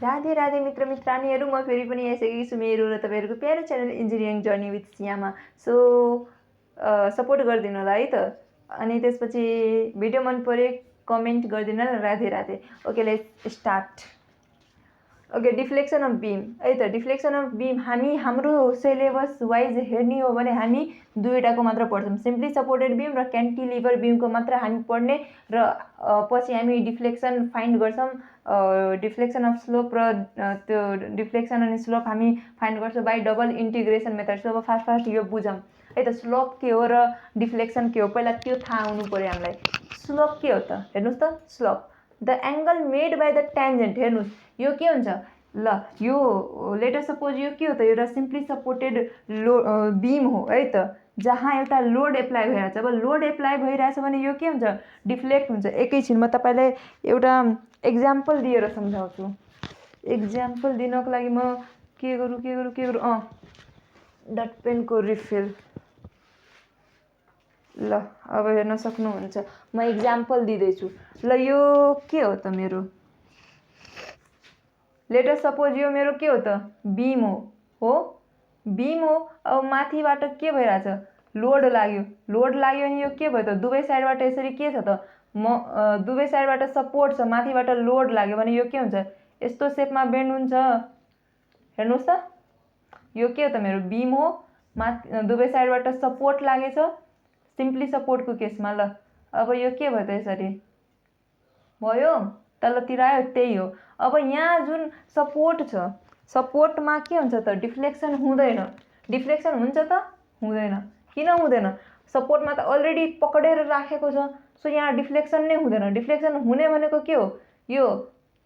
राधे राधे मित्र मित्रानीहरू, म फेरि पनि आइसकेकी छु मेरो र तपाईहरुको प्यारो च्यानल इन्जिनियरिङ जर्नी विथ सियामा। सो सपोर्ट गरिदिनु होला है त। अनि त्यसपछि भिडियो मन पर्यो कमेन्ट गरिदिनु होला। Radhe Radhe. Okay, let's start. Okay, deflection of beam है त। डिफ्लेक्सन अफ बीम हामी हाम्रो सिलेबस वाइज हेर्ने हो भने हामी दुईटाको मात्र पढ्छौँ, सिम्पली सपोर्टेड बीम र क्यान्टिलिभर बीमको मात्र हामी पढ्ने र पछि हामी डिफ्लेक्सन फाइन्ड गर्छौँ। डिफ्लेक्सन अफ स्लोप र त्यो डिफ्लेक्सन अनि स्लोप हामी फाइन्ड गर्छौँ by double integration method. So अब फास्ट यो बुझौँ है त। स्लोप के हो र डिफ्लेक्सन के हो पहिला त्यो थाहा हुनु पर्यो हामीलाई। स्लोप के हो त हेर्नुस् त। Slope the angle made by the tangent. हेर्नुस् यो के हुन्छ ल, यो लेट अस सपोज यो के हो त, एउटा सिम्पली सपोर्टेड बीम हो है त, जहाँ एउटा लोड एप्लाई भइरहेछ। अब लोड एप्लाई भइरहेछ भने यो के हुन्छ, डिफ्लेक्ट हुन्छ। एकैछिन म तपाईँलाई एउटा एक्जाम्पल दिएर सम्झाउँछु। एक्जाम्पल दिनको लागि म के गरौँ डट पेनको रिफिल। ल अब हेर्न सक्नुहुन्छ, म एक्जाम्पल दिँदैछु। ल यो के हो त मेरो, लेट अस सपोज यो मेरो के हो त, बीम हो बीम हो। अब माथिबाट के भइरहेछ, लोड लाग्यो अनि यो के भयो त, दुवै साइडबाट यसरी के छ त, दुवै साइडबाट सपोर्ट छ, माथिबाट लोड लाग्यो भने यो के हुन्छ, यस्तो सेपमा बेन्ड हुन्छ। हेर्नुहोस् त, यो के हो त मेरो बीम हो, दुवै साइडबाट सपोर्ट लागेछ, सिम्पली सपोर्टको केसमा। ल अब यो के भयो त, यसरी भयो, तलतिर आयो, त्यही हो। अब यहाँ जुन सपोर्ट छ, सपोर्टमा के हुन्छ त, डिफ्लेक्सन हुँदैन। डिफ्लेक्सन हुन्छ त हुँदैन। किन हुँदैन, सपोर्टमा त अलरेडी पक्रेर राखेको छ। सो यहाँ डिफ्लेक्सन नै हुँदैन। डिफ्लेक्सन हुने भनेको के हो, यो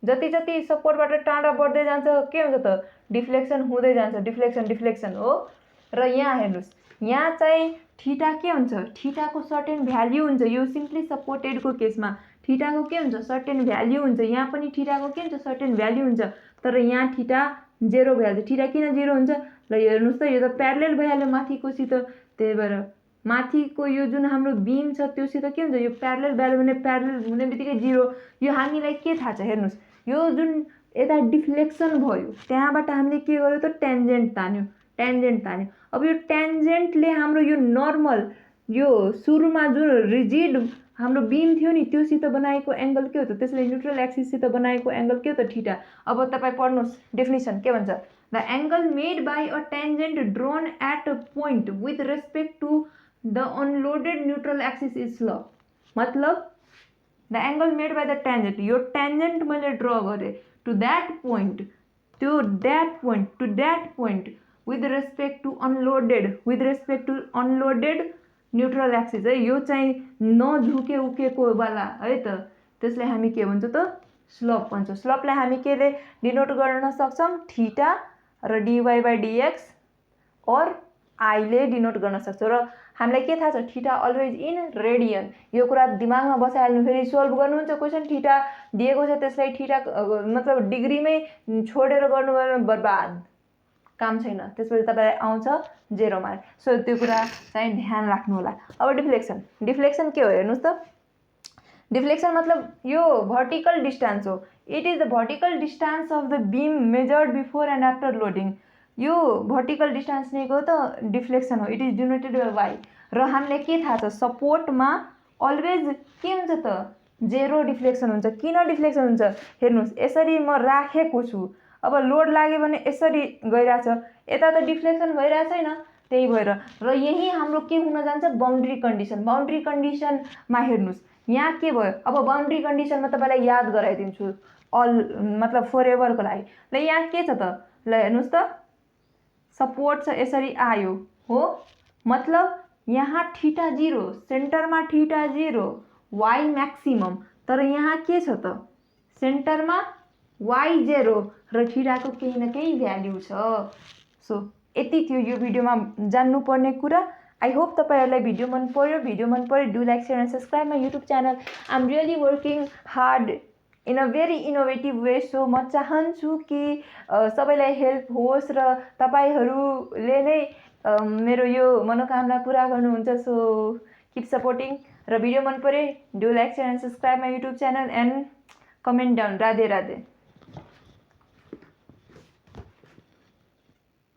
जति जति सपोर्टबाट टाढा बढ्दै जान्छ के हुन्छ त, डिफ्लेक्सन हुँदै जान्छ। डिफ्लेक्सन हो। र यहाँ हेर्नुहोस्, यहाँ चाहिँ थीटा के हुन्छ, थीटाको सर्टेन भ्याल्यू हुन्छ। यो सिम्पली सपोर्टेडको केसमा थीटाको के हुन्छ, सर्टेन भ्याल्यू हुन्छ। यहाँ पनि थीटाको के हुन्छ, सर्टेन भ्याल्यू हुन्छ। तर यहाँ थीटा 0 भइहाल्छ। थीटा किन 0 हुन्छ, ल हेर्नुहोस् त, यो त प्यारलेल भइहाल्यो माथिकोसित। त्यही भएर माथिको यो जुन हाम्रो बीम छ त्योसित के हुन्छ, यो प्यारलेल भ्याल्यू भने प्यारलेल हुने बित्तिकै 0। यो हामीलाई के थाहा छ, हेर्नुहोस् यो जुन यता डिफ्लेक्सन भयो त्यहाँबाट हामीले के गर्यो त, टेन्जेन्ट तान्यो। अब यो टेन्जेन्टले हाम्रो यो नर्मल, यो सुरुमा जुन रिजिड हाम्रो बीम थियो नि त्योसित बनाएको एंगल के हो त, त्यसले न्यूट्रल एक्सिससित बनाएको एंगल के हो त, थीटा। अब तपाईँ पढ्नुहोस् डेफिनेसन के भन्छ, the angle made by a tangent drawn at a point with respect to the unloaded neutral axis is slope. मतलब the angle made by the tangent, यो टेन्जेन्ट मैले ड्र गरेँ to that point, to that point with respect to unloaded neutral axis है। यो चाहिँ नझुके उकेको वाला है त, त्यसलाई हामी के भन्छौँ त, स्लोप भन्छौँ। स्लोपलाई हामी केले डिनोट गर्न सक्छौँ, थीटा र dy बाई dx और आईले डिनोट गर्न सक्छौँ। र हामीलाई के थाहा छ, थीटा अलवेज इन रेडियन। यो कुरा दिमागमा बसाइहाल्नु, फेरि सोल्भ गर्नुहुन्छ क्वेसन, थीटा दिएको छ त्यसलाई थीटा मतलब डिग्रीमै छोडेर गर्नुभयो भने बर्बाद, काम छैन। त्यसपछि तपाईँलाई आउँछ 0 मार्क। सो त्यो कुरा चाहिँ ध्यान राख्नु होला। अब डिफ्लेक्सन के हो हेर्नुहोस् त। डिफ्लेक्सन मतलब यो भर्टिकल डिस्टेन्स हो। It is the vertical distance of the beam measured before and after loading. यो भर्टिकल डिस्टेन्स निको त डिफ्लेक्सन हो। It is denoted by Y. र हामीले के थाहा छ, सपोर्टमा अलवेज के हुन्छ त, 0 डिफ्लेक्सन हुन्छ। किन डिफ्लेक्सन हुन्छ हेर्नुहोस्, यसरी म राखेको छु, अब लोड लाग्यो भने यसरी गइरहेछ, यता त डिफ्लेक्सन भइरहेको छैन, त्यही भएर। र यही हाम्रो के हुन जान्छ, बाउन्ड्री कन्डिसन। बाउन्ड्री कन्डिसनमा हेर्नुहोस् यहाँ के भयो। अब बाउन्ड्री कन्डिसनमा तपाईँलाई याद गराइदिन्छु मतलब फर एभरको लागि। ल यहाँ के छ त, ल हेर्नुहोस् त, सपोर्ट छ, यसरी आयो हो, मतलब यहाँ थीटा 0, सेन्टरमा थीटा 0, वाई म्याक्सिमम। तर यहाँ के छ त, सेन्टरमा वाई 0 र थीटाको केही न केही भ्याल्यु छ। सो यति थियो यो भिडियोमा जान्नुपर्ने कुरा। आई होप तपाईँहरूलाई भिडियो मन पर्यो। Do like, share and subscribe my YouTube channel. I am really working hard in a very innovative way. So म चाहन्छु कि सबैलाई हेल्प होस् र तपाईँहरूले नै मेरो यो मनोकामना पुरा गर्नुहुन्छ। So keep supporting. र भिडियो मन पर्यो, do like, share and subscribe my YouTube channel and comment down. Radhe Radhe.